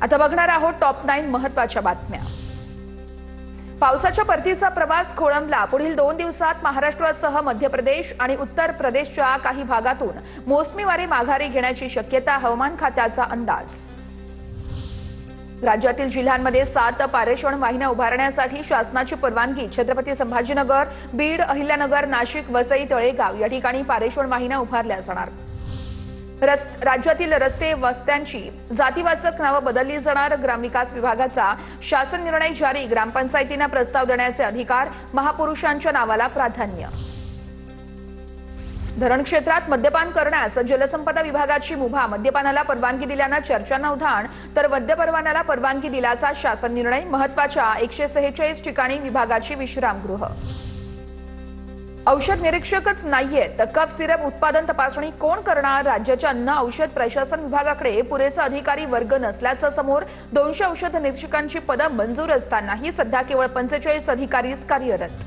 आता बघणार आहोत टॉप 9 महत्त्वाच्या बातम्या। पावसाच्या परतीचा प्रवास खोळंबला। पुढील 2 दिवसात महाराष्ट्रासह मध्य प्रदेश आणि उत्तर प्रदेशच्या काही भागातून मोसमी वारे माघारी घेण्याची शक्यता, हवामान खात्याचा अंदाज। राज्यातील जिल्ह्यांमध्ये 7 पारेषण वाहिन्या उभारण्यासाठी शासनाची परवानगी। छत्रपती संभाजीनगर, बीड, अहिल्यानगर, नाशिक, वसई, तळेगाव या ठिकाणी पारेषण वाहिन्या उभारल्या जाणार। राज्यातील रस्ते वस्त्यांची जातीवाचक नावे बदलली जाणार। ग्रामविकास विभागाचा शासन निर्णय जारी। ग्रामपंचायतींना प्रस्ताव देण्याचे अधिकार, महापुरुषांच्या नावाला प्राधान्य। धरण क्षेत्रात मद्यपान करण्यास जलसंपदा विभागाची मुभा। मद्यपानाला परवानगी दिल्यानं चर्चांना उधाण, तर मद्य परवान्याला परवानगी दिल्याचा शासन निर्णय। महत्त्वाच्या 146 ठिकाणी विभागाची विश्रामगृह। औषध निरीक्षकच नाहीये तर कफ सिरप उत्पादन तपासणी कोण करणार? राज्याच्या अन्न औषध प्रशासन विभागाकडे पुरेसा अधिकारी वर्ग नसल्याचं समोर। 200 औषध निरीक्षकांची पदं मंजूर असतानाही सध्या केवळ 45 अधिकारीच कार्यरत।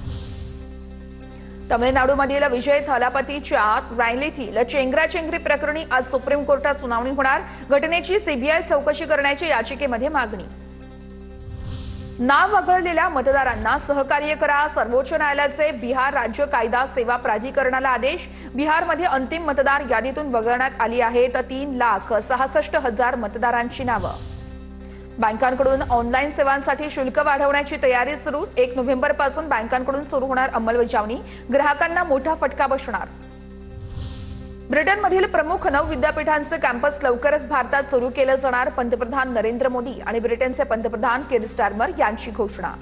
तमिळनाडूमधील विजय थालापतीच्या रॅलीतील चेंगराचेंगरी प्रकरणी आज सुप्रीम कोर्टात सुनावणी होणार। घटनेची सीबीआय चौकशी करण्याची याचिकेमध्ये मागणी। नाव वगळलेल्या मतदारांना सहकार्य करा। सर्वोच्च न्यायालयाचे बिहार राज्य कायदा सेवा प्राधिकरणाला आदेश। बिहारमध्ये अंतिम मतदार यादीतून वगळण्यात आली आहेत 3,66,000 मतदारांची नावं। बँकांकडून ऑनलाईन सेवांसाठी शुल्क वाढवण्याची तयारी सुरू। 1 नोव्हेंबरपासून बँकांकडून सुरू होणार अंमलबजावणी। ग्राहकांना मोठा फटका बसणार। ब्रिटनमधील प्रमुख 9 विद्यापीठांचे कॅम्पस लवकरच भारतात सुरू केलं जाणार। पंतप्रधान नरेंद्र मोदी आणि ब्रिटनचे पंतप्रधान कीर स्टारमर यांची घोषणा।